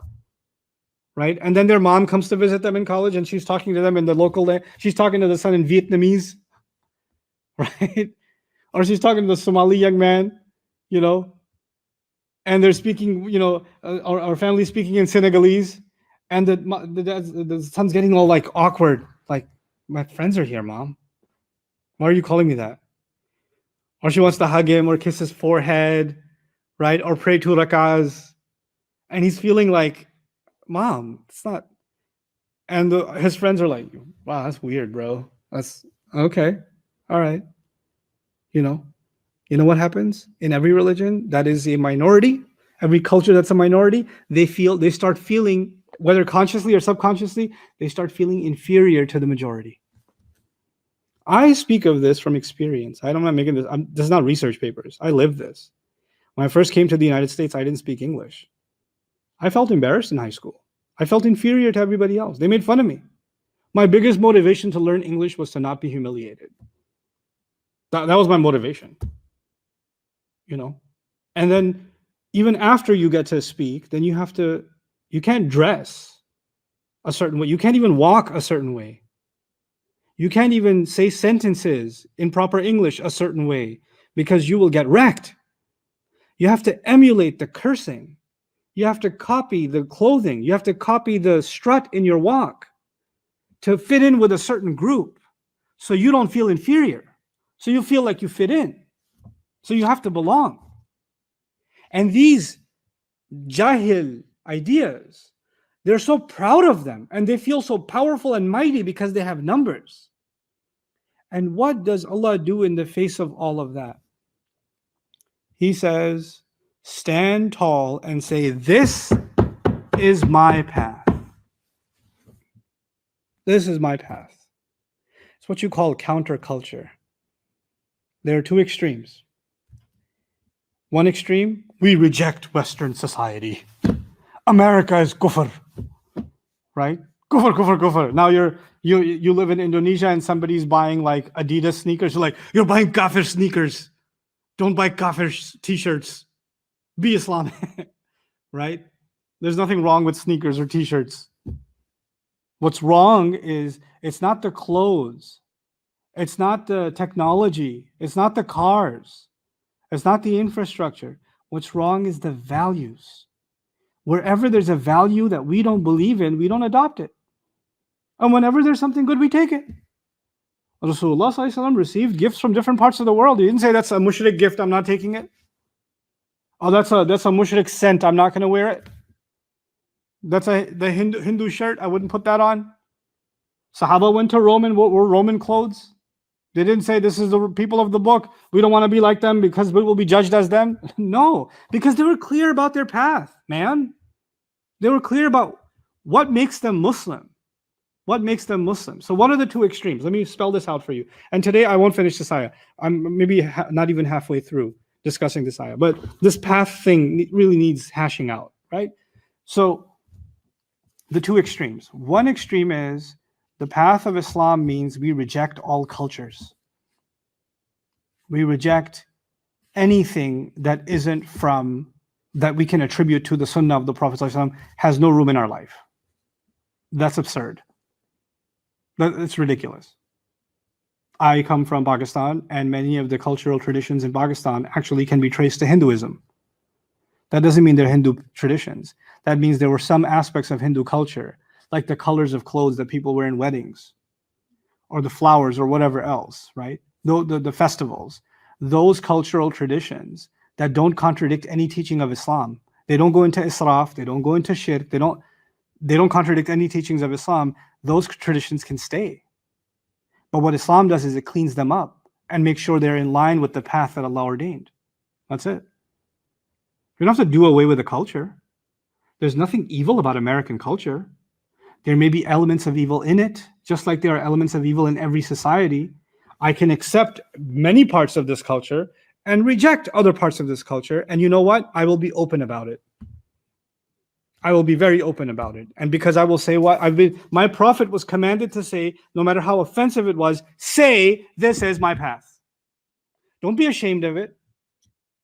right? And then their mom comes to visit them in college and she's talking to them in the local language. She's talking to the son in Vietnamese, right? Or she's talking to the Somali young man, and they're speaking, our family speaking in Senegalese, and the son's getting all like awkward, like, my friends are here, mom. Why are you calling me that? Or she wants to hug him or kiss his forehead, right? Or pray 2 rakahs. And he's feeling like, mom, it's not. And his friends are like, wow, that's weird, bro. That's okay. All right. You know what happens in every religion that is a minority, every culture that's a minority, they start feeling, whether consciously or subconsciously, they start feeling inferior to the majority. I speak of this from experience. I'm not making this. This is not research papers. I live this. When I first came to the United States, I didn't speak English. I felt embarrassed in high school. I felt inferior to everybody else. They made fun of me. My biggest motivation to learn English was to not be humiliated. That was my motivation. And then even after you get to speak, then you can't dress a certain way. You can't even walk a certain way. You can't even say sentences in proper English a certain way because you will get wrecked. You have to emulate the cursing. You have to copy the clothing. You have to copy the strut in your walk to fit in with a certain group so you don't feel inferior. So you feel like you fit in. So you have to belong. And these jahil ideas, they're so proud of them and they feel so powerful and mighty because they have numbers. And what does Allah do in the face of all of that? He says, stand tall and say, this is my path. This is my path. It's what you call counterculture. There are two extremes. One extreme, we reject Western society. America is kufr, right? Kufr, kufr, kufr. Now you live in Indonesia and somebody's buying like Adidas sneakers. You're like, you're buying kafir sneakers. Don't buy kafir t-shirts. Be Islamic, right? There's nothing wrong with sneakers or t-shirts. What's wrong is it's not the clothes. It's not the technology. It's not the cars. It's not the infrastructure. What's wrong is the values. Wherever there's a value that we don't believe in, we don't adopt it. And whenever there's something good, we take it. Rasulullah ﷺ received gifts from different parts of the world. He didn't say that's a mushrik gift, I'm not taking it. Oh, that's a mushrik scent, I'm not going to wear it. That's the Hindu shirt, I wouldn't put that on. Sahaba went to Rome and wore Roman clothes. They didn't say this is the people of the book. We don't want to be like them because we will be judged as them. No, because they were clear about their path, man. They were clear about what makes them Muslim. What makes them Muslim? So what are the two extremes? Let me spell this out for you. And today I won't finish this ayah. I'm maybe not even halfway through discussing this ayah. But this path thing really needs hashing out, right? So the two extremes. One extreme is the path of Islam means we reject all cultures. We reject anything that isn't that we can attribute to the Sunnah of the Prophet ﷺ has no room in our life. That's absurd. It's ridiculous. I come from Pakistan, and many of the cultural traditions in Pakistan actually can be traced to Hinduism. That doesn't mean they're Hindu traditions. That means there were some aspects of Hindu culture, like the colors of clothes that people wear in weddings, or the flowers, or whatever else, right? The festivals, those cultural traditions that don't contradict any teaching of Islam. They don't go into israf, they don't go into shirk, they don't contradict any teachings of Islam. Those traditions can stay. But what Islam does is it cleans them up and makes sure they're in line with the path that Allah ordained. That's it. You don't have to do away with the culture. There's nothing evil about American culture. There may be elements of evil in it, just like there are elements of evil in every society, I can accept many parts of this culture and reject other parts of this culture. And you know what? I will be open about it. I will be very open about it. And because I will say what my prophet was commanded to say, no matter how offensive it was, say, this is my path. Don't be ashamed of it.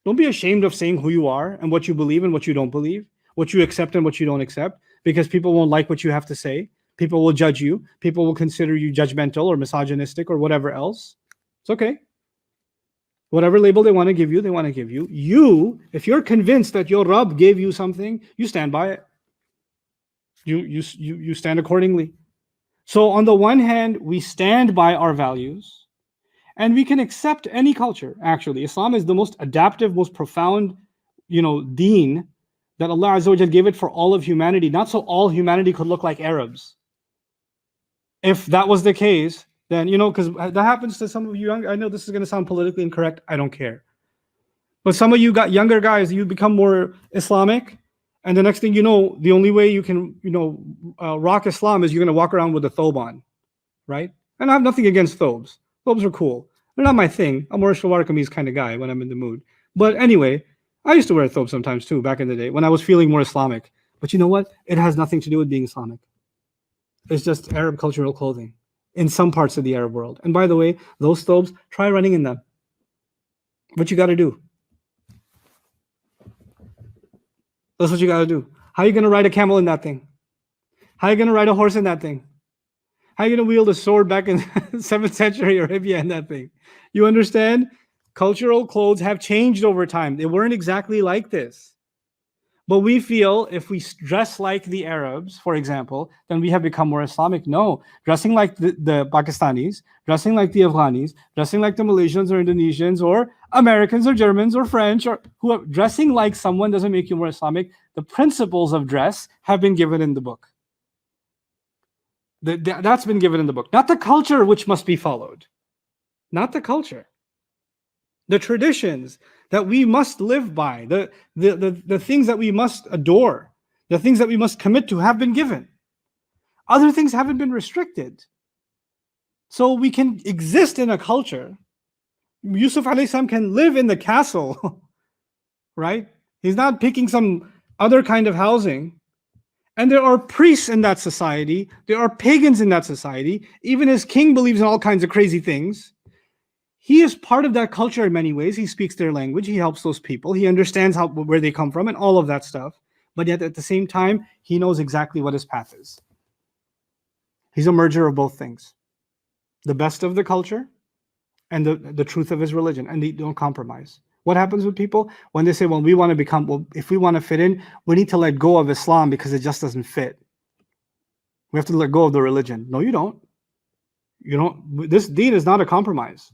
Don't be ashamed of saying who you are and what you believe and what you don't believe, what you accept and what you don't accept, because people won't like what you have to say. People will judge you. People will consider you judgmental or misogynistic or whatever else. It's okay. Whatever label they want to give you, they want to give you. You, if you're convinced that your Rabb gave you something, you stand by it. You stand accordingly. So on the one hand, we stand by our values, and we can accept any culture. Actually, Islam is the most adaptive, most profound, deen that Allah Azza wa Jalla gave it for all of humanity. Not so all humanity could look like Arabs. If that was the case, then, because that happens to some of you young, I know this is going to sound politically incorrect. I don't care. But some of you got younger guys, you become more Islamic. And the next thing you know, the only way you can, rock Islam is you're going to walk around with a thobe on, right? And I have nothing against thobes. Thobes are cool. They're not my thing. I'm more a shalwar kameez kind of guy when I'm in the mood. But anyway, I used to wear a thobe sometimes too back in the day when I was feeling more Islamic. But you know what? It has nothing to do with being Islamic. It's just Arab cultural clothing in some parts of the Arab world. And by the way, those thobes, try running in them. What you got to do? That's what you got to do. How are you going to ride a camel in that thing? How are you going to ride a horse in that thing? How are you going to wield a sword back in 7th century Arabia in that thing? You understand? Cultural clothes have changed over time. They weren't exactly like this. But we feel if we dress like the Arabs, for example, then we have become more Islamic. No, dressing like the Pakistanis, dressing like the Afghanis, dressing like the Malaysians or Indonesians or Americans or Germans or French or whoever, dressing like someone doesn't make you more Islamic. The principles of dress have been given in the book. That's been given in the book. Not the culture which must be followed. Not the culture. The traditions that we must live by, the things that we must adore, the things that we must commit to have been given. Other things haven't been restricted. So we can exist in a culture. Yusuf alayhi salam can live in the castle, right? He's not picking some other kind of housing. And there are priests in that society. There are pagans in that society. Even his king believes in all kinds of crazy things. He is part of that culture in many ways. He speaks their language. He helps those people. He understands where they come from and all of that stuff. But yet at the same time, he knows exactly what his path is. He's a merger of both things. The best of the culture and the truth of his religion. And they don't compromise. What happens with people? When they say, well, if we want to fit in, we need to let go of Islam because it just doesn't fit. We have to let go of the religion. No, you don't. This deen is not a compromise.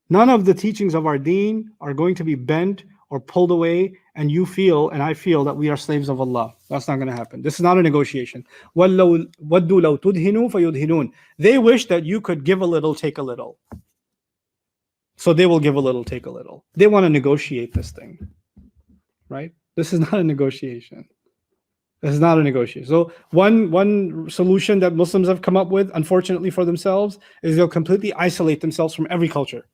None of the teachings of our deen are going to be bent or pulled away, and you feel and I feel that we are slaves of Allah. That's not going to happen. This is not a negotiation. They wish that you could give a little, take a little. So they will give a little, take a little. They want to negotiate this thing, right? This is not a negotiation. This is not a negotiation. So one solution that Muslims have come up with, unfortunately for themselves, is they'll completely isolate themselves from every culture.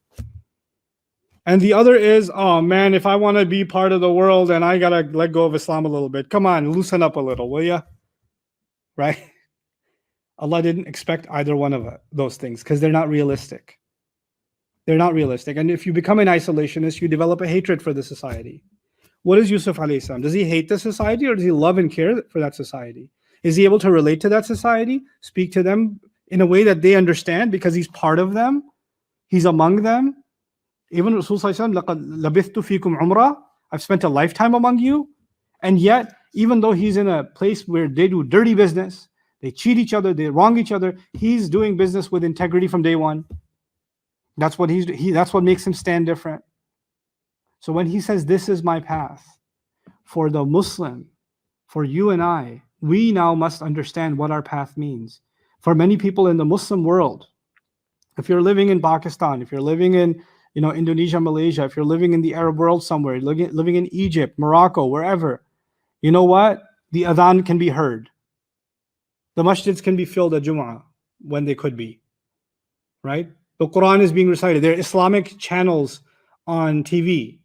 And the other is, oh man, if I want to be part of the world and I got to let go of Islam a little bit, come on, loosen up a little, will ya? Right? Allah didn't expect either one of those things because they're not realistic. They're not realistic. And if you become an isolationist, you develop a hatred for the society. What is Yusuf alayhi salam? Does he hate the society or does he love and care for that society? Is he able to relate to that society, speak to them in a way that they understand because he's part of them? He's among them? Even Rasul sallallahu alayhi wa sallam, لَقَدْ لَبِثْتُ فِيكُمْ عُمْرًا, I've spent a lifetime among you. And yet, even though he's in a place where they do dirty business, they cheat each other, they wrong each other, he's doing business with integrity from day one. That's what that's what makes him stand different. So when he says, this is my path, for the Muslim, for you and I, we now must understand what our path means. For many people in the Muslim world, if you're living in Pakistan, if you're living in Indonesia, Malaysia, if you're living in the Arab world somewhere, living in Egypt, Morocco, wherever, you know what? The adhan can be heard. The masjids can be filled at Jumu'ah. when they could be, right? The Quran is being recited. There are Islamic channels on TV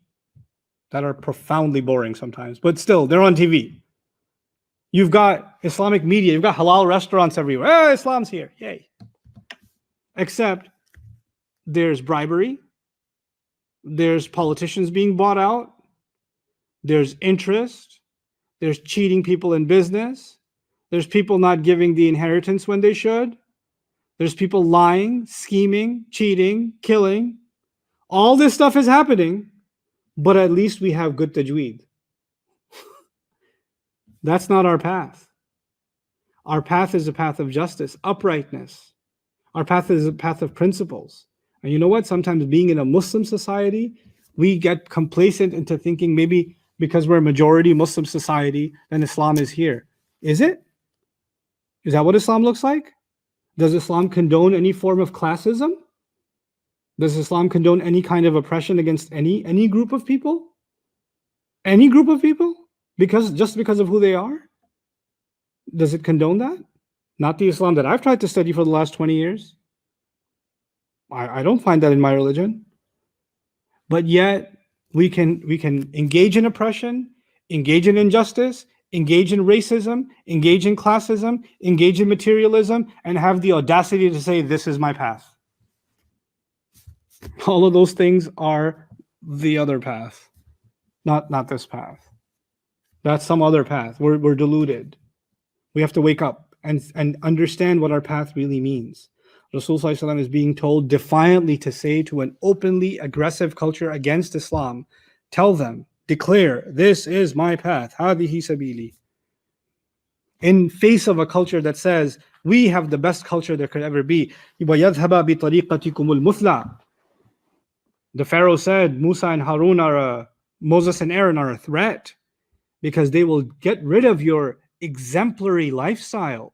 that are profoundly boring sometimes, but still, they're on TV. You've got Islamic media. You've got halal restaurants everywhere. Oh, Islam's here. Yay. Except there's bribery. There's politicians being bought out. There's interest. There's cheating people in business. There's people not giving the inheritance when they should. There's people lying, scheming, cheating, killing. All this stuff is happening, but at least we have good tajweed. That's not our path. Our path is a path of justice, uprightness. Our path is a path of principles. And you know what? Sometimes being in a Muslim society, we get complacent into thinking maybe because we're a majority Muslim society, then Islam is here. Is it? Is that what Islam looks like? Does Islam condone any form of classism? Does Islam condone any kind of oppression against any group of people? Any group of people? Just because of who they are? Does it condone that? Not the Islam that I've tried to study for the last 20 years. I don't find that in my religion. But yet we can engage in oppression, engage in injustice, engage in racism, engage in classism, engage in materialism, and have the audacity to say, this is my path. All of those things are the other path, not this path. That's some other path. We're deluded. We have to wake up and understand what our path really means. Rasul Sallallahu Alaihi Wasallam is being told defiantly to say to an openly aggressive culture against Islam, tell them, declare, this is my path, hadihi sabili. In face of a culture that says, we have the best culture there could ever be. The Pharaoh said, Musa and Harun Moses and Aaron are a threat because they will get rid of your exemplary lifestyle.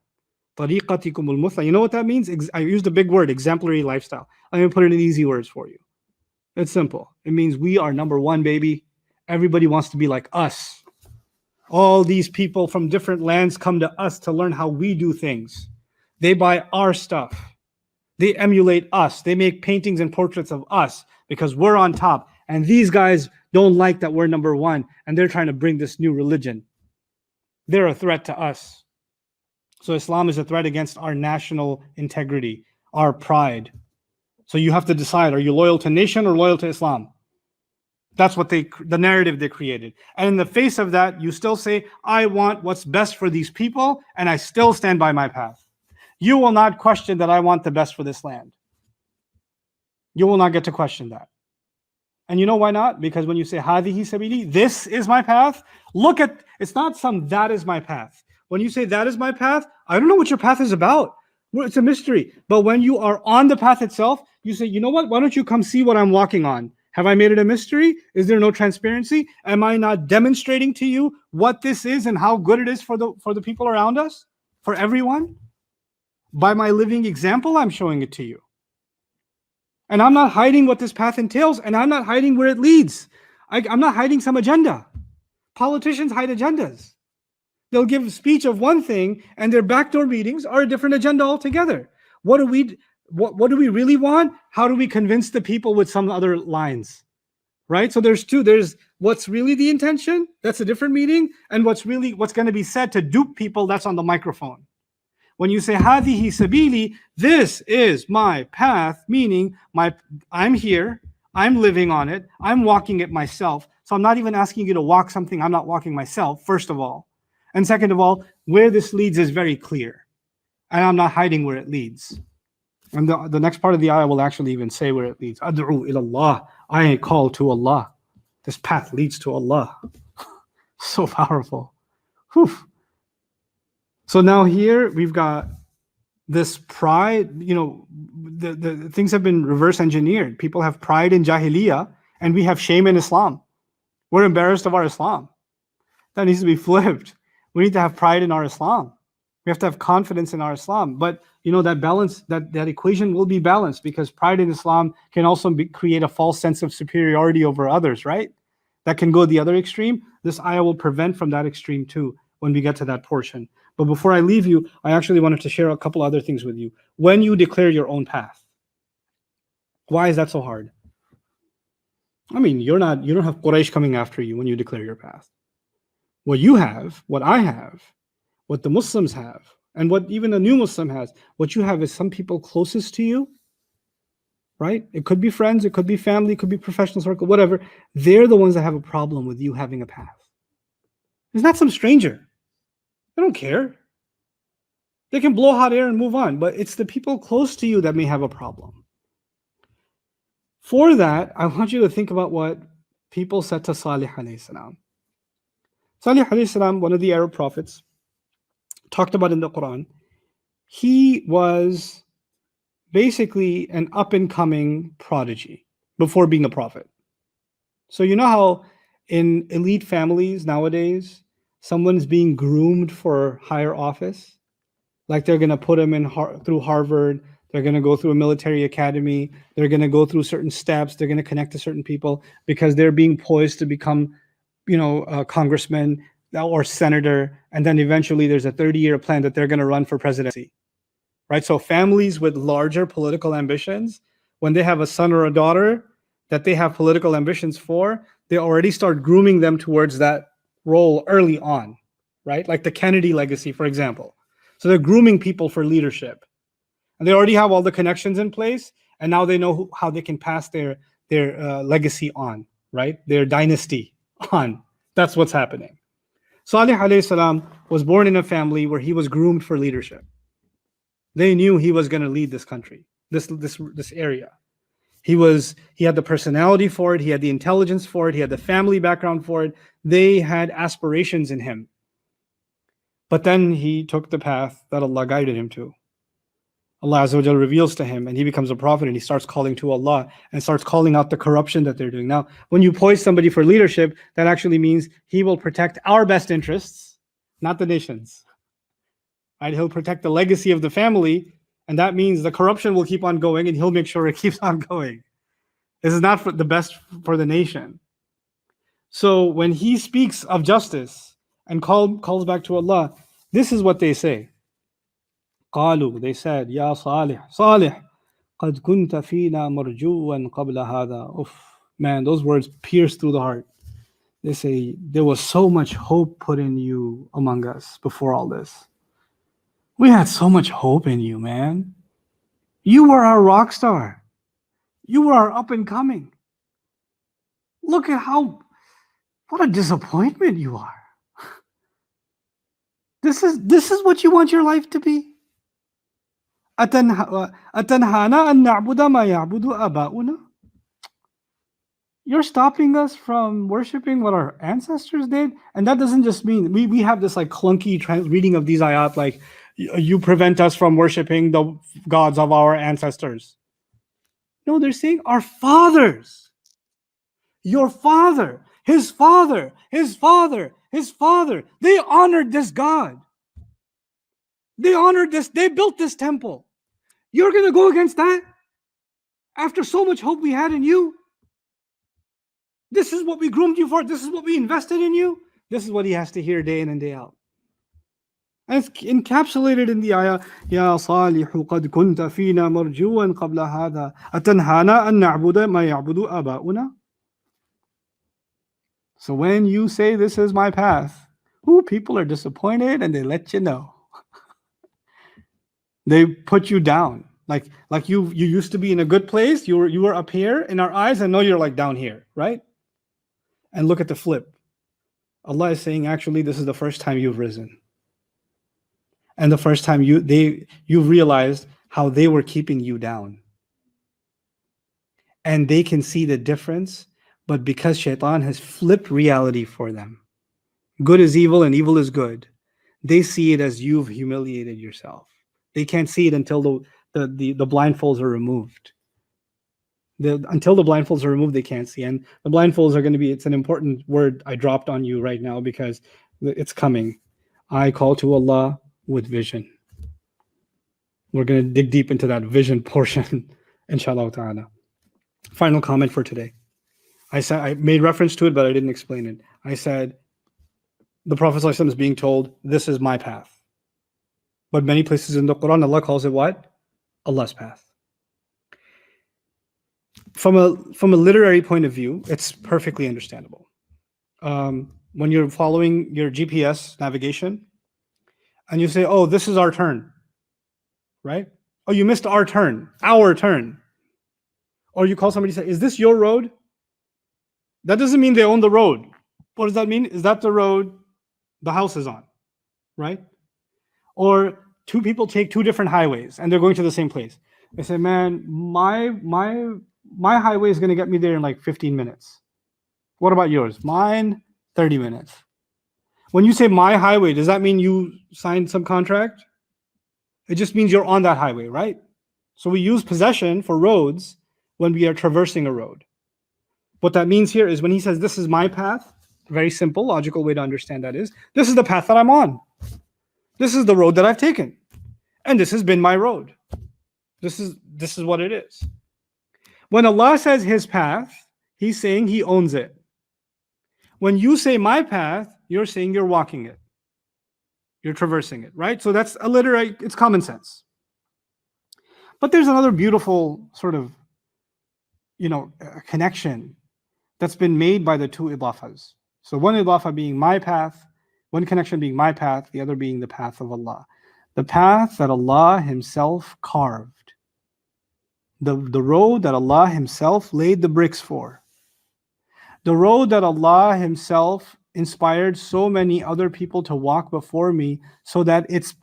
You know what that means? I used a big word, exemplary lifestyle. I'm going to put it in easy words for you. It's simple. It means we are number one, baby. Everybody wants to be like us. All these people from different lands come to us to learn how we do things. They buy our stuff. They emulate us. They make paintings and portraits of us because we're on top. And these guys don't like that we're number one. And they're trying to bring this new religion. They're a threat to us. So Islam is a threat against our national integrity, our pride. So you have to decide, are you loyal to nation or loyal to Islam? That's what the narrative they created. And in the face of that, you still say, I want what's best for these people, and I still stand by my path. You will not question that I want the best for this land. You will not get to question that. And you know why not? Because when you say, hadihi sabili, this is my path, look at, it's not some that is my path. When you say that is my path, I don't know what your path is about. Well, it's a mystery. But when you are on the path itself, you say, you know what? Why don't you come see what I'm walking on? Have I made it a mystery? Is there no transparency? Am I not demonstrating to you what this is and how good it is for the people around us? For everyone? By my living example, I'm showing it to you. And I'm not hiding what this path entails, and I'm not hiding where it leads. I'm not hiding some agenda. Politicians hide agendas. They'll give a speech of one thing, and their backdoor meetings are a different agenda altogether. What do we really want? How do we convince the people with some other lines? Right? So there's two. There's what's really the intention, that's a different meeting, and what's going to be said to dupe people, that's on the microphone. When you say hadihi sabili, this is my path, meaning I'm here, I'm living on it, I'm walking it myself. So I'm not even asking you to walk something I'm not walking myself, first of all. And second of all, where this leads is very clear. And I'm not hiding where it leads. And the next part of the ayah will actually even say where it leads. Ad'u ilallah. I call to Allah. This path leads to Allah. So powerful. Whew. So now here we've got this pride. You know, the things have been reverse engineered. People have pride in Jahiliyyah, and we have shame in Islam. We're embarrassed of our Islam. That needs to be flipped. We need to have pride in our Islam. We have to have confidence in our Islam. But you know, that balance, that equation will be balanced, because pride in Islam can also create a false sense of superiority over others, right? That can go the other extreme. This ayah will prevent from that extreme too when we get to that portion. But before I leave you, I actually wanted to share a couple other things with you. When you declare your own path, why is that so hard? I mean, you don't have Quraysh coming after you when you declare your path. What you have, what I have, what the Muslims have, and what even a new Muslim has, what you have is some people closest to you, right? It could be friends, it could be family, it could be professional circle, whatever. They're the ones that have a problem with you having a path. It's not some stranger. They don't care. They can blow hot air and move on, but it's the people close to you that may have a problem. For that, I want you to think about what people said to Salih alayhi salam. Salih alayhi salam, one of the Arab prophets, talked about in the Quran. He was basically an up-and-coming prodigy before being a prophet. So you know how in elite families nowadays, someone's being groomed for higher office? Like they're going to put them in through Harvard, they're going to go through a military academy, they're going to go through certain steps, they're going to connect to certain people because they're being poised to become, a congressman or senator, and then eventually there's a 30-year plan that they're going to run for presidency. Right? So families with larger political ambitions, when they have a son or a daughter that they have political ambitions for, they already start grooming them towards that role early on, right? Like the Kennedy legacy, for example. So they're grooming people for leadership. And they already have all the connections in place, and now they know how they can pass their legacy on, right? Their dynasty on. That's what's happening. Salih alayhi salam was born in a family where he was groomed for leadership. They knew he was going to lead this country, this area. He had the personality for it, he had the intelligence for it, he had the family background for it. They had aspirations in him. But then he took the path that Allah guided him to. Allah Azza wa Jalla reveals to him, and he becomes a prophet, and he starts calling to Allah and starts calling out the corruption that they're doing. Now, when you poise somebody for leadership, that actually means he will protect our best interests, not the nation's. Right? He'll protect the legacy of the family, and that means the corruption will keep on going, and he'll make sure it keeps on going. This is not for the best for the nation. So when he speaks of justice and calls back to Allah, this is what they say. قالوا, they said, Ya Salih, قد كنت فينا مرجوا قبل هذا. Man, those words pierce through the heart. They say, there was so much hope put in you among us before all this. We had so much hope in you, man. You were our rock star. You were our up and coming. Look at what a disappointment you are. This is what you want your life to be? أتنهانا أن نعبد ما يعبد آباؤنا? You're stopping us from worshiping what our ancestors did? And that doesn't just mean, we have this like clunky reading of these ayat, like, you prevent us from worshiping the gods of our ancestors. No, they're saying our fathers. Your father, his father, his father, his father. They honored this God. They honored this. They built this temple. You're going to go against that? After so much hope we had in you? This is what we groomed you for. This is what we invested in you. This is what he has to hear day in and day out. And it's encapsulated in the ayah, Ya Salihu qad kunta fina marjuwan qabla hadha atanhana an na'budu ma ya'budu aba'una. So when you say this is my path, people are disappointed and they let you know. They put you down. Like you used to be in a good place, you were up here in our eyes, and now you're like down here, right? And look at the flip. Allah is saying, actually, this is the first time you've risen. And the first time you realized how they were keeping you down. And they can see the difference, but because shaitan has flipped reality for them, good is evil and evil is good, they see it as you've humiliated yourself. They can't see it until the blindfolds are removed. Until the blindfolds are removed, they can't see. And the blindfolds are going to be, it's an important word I dropped on you right now because it's coming. I call to Allah with vision. We're going to dig deep into that vision portion, inshallah ta'ala. Final comment for today. I made reference to it, but I didn't explain it. I said, the Prophet ﷺ is being told, this is my path. But many places in the Quran, Allah calls it what? Allah's path. From a literary point of view, it's perfectly understandable. When you're following your GPS navigation and you say, oh, this is our turn, right? Oh, you missed our turn. Or you call somebody and say, is this your road? That doesn't mean they own the road. What does that mean? Is that the road the house is on, right? Or two people take two different highways and they're going to the same place. They say, man, my highway is going to get me there in like 15 minutes. What about yours? Mine, 30 minutes. When you say my highway, does that mean you signed some contract? It just means you're on that highway, right? So we use possession for roads when we are traversing a road. What that means here is when he says, this is my path, very simple, logical way to understand that is, this is the path that I'm on. This is the road that I've taken. And this has been my road. This is what it is. When Allah says his path, he's saying he owns it. When you say my path, you're saying you're walking it. You're traversing it, right? So that's a literary, it's common sense. But there's another beautiful sort of, connection that's been made by the two idafas. So one idafa being my path, one connection being my path, the other being the path of Allah. The path that Allah himself carved. The road that Allah himself laid the bricks for. The road that Allah himself inspired so many other people to walk before me so that its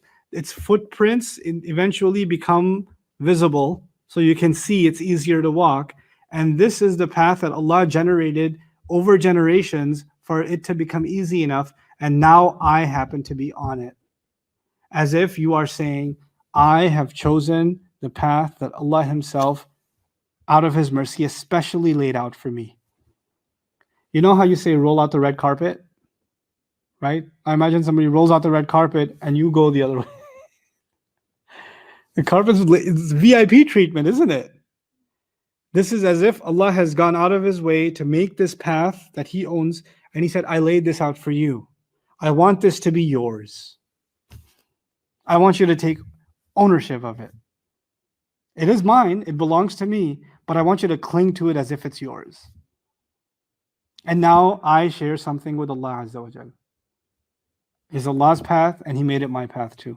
footprints eventually become visible so you can see it's easier to walk. And this is the path that Allah generated over generations for it to become easy enough. And now I happen to be on it. As if you are saying, I have chosen the path that Allah himself, out of his mercy, especially laid out for me. You know how you say roll out the red carpet, right? I imagine somebody rolls out the red carpet and you go the other way. The carpet's VIP treatment, isn't it? This is as if Allah has gone out of his way to make this path that he owns, and he said, I laid this out for you. I want this to be yours. I want you to take ownership of it. It is mine, it belongs to me, but I want you to cling to it as if it's yours. And now I share something with Allah Azza wa Jal. It's Allah's path, and he made it my path too.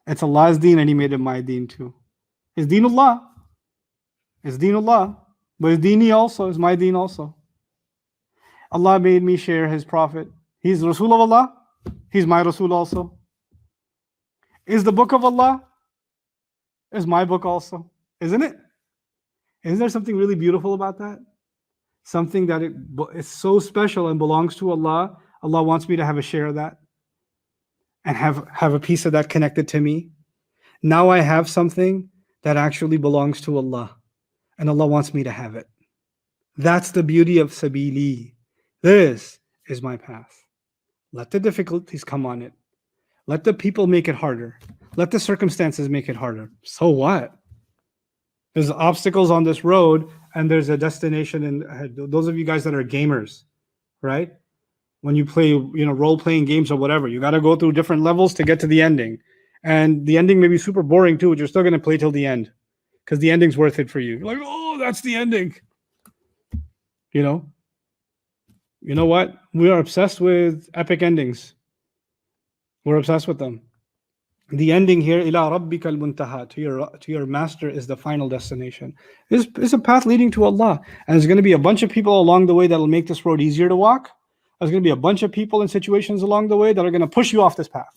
It's Allah's deen, and he made it my deen too. It's deenullah. It's deenullah. But it's deeni also, it's my deen also. Allah made me share his prophet. He's Rasul of Allah. He's my Rasul also. Is the book of Allah? Is my book also. Isn't it? Isn't there something really beautiful about that? Something that is so special and belongs to Allah. Allah wants me to have a share of that and have a piece of that connected to me. Now I have something that actually belongs to Allah, and Allah wants me to have it. That's the beauty of Sabili. This is my path. Let the difficulties come on it. Let the people make it harder. Let the circumstances make it harder. So what? There's obstacles on this road, and there's a destination. And those of you guys that are gamers, right? When you play, role-playing games or whatever, you got to go through different levels to get to the ending. And the ending may be super boring too, but you're still going to play till the end because the ending's worth it for you. You're like, oh, that's the ending. You know what? We are obsessed with epic endings. We're obsessed with them. The ending here, ila rabbikal muntaha, to your master is the final destination. Is a path leading to Allah. And there's going to be a bunch of people along the way that will make this road easier to walk. There's going to be a bunch of people in situations along the way that are going to push you off this path.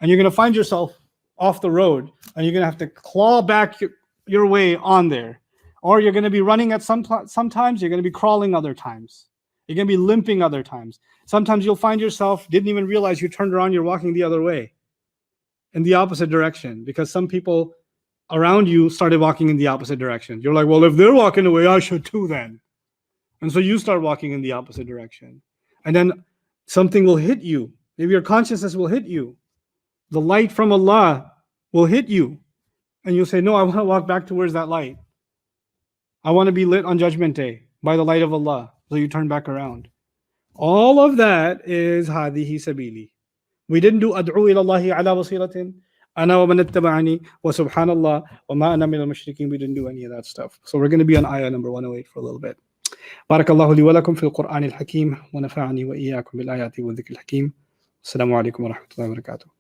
And you're going to find yourself off the road, and you're going to have to claw back your way on there. Or you're going to be running at sometimes, you're going to be crawling other times. You're going to be limping other times. Sometimes you'll find yourself, didn't even realize you turned around, you're walking the other way, in the opposite direction, because some people around you started walking in the opposite direction. You're like, well, if they're walking away, I should too then. And so you start walking in the opposite direction. And then something will hit you. Maybe your consciousness will hit you. The light from Allah will hit you. And you'll say, no, I want to walk back towards that light. I want to be lit on Judgment Day by the light of Allah. So you turn back around. All of that is hadihi sabili. We didn't do ad'u ila Allahi ala basiratin, ana wa man ittaba'ani, wa subhanallah, wa ma ana min al-mushrikeen. We didn't do any of that stuff. So we're going to be on ayah number 108 for a little bit. بارك الله لي ولكم في القرآن الحكيم ونفعني وإياكم بالآيات والذكر الحكيم. السلام عليكم ورحمة الله وبركاته.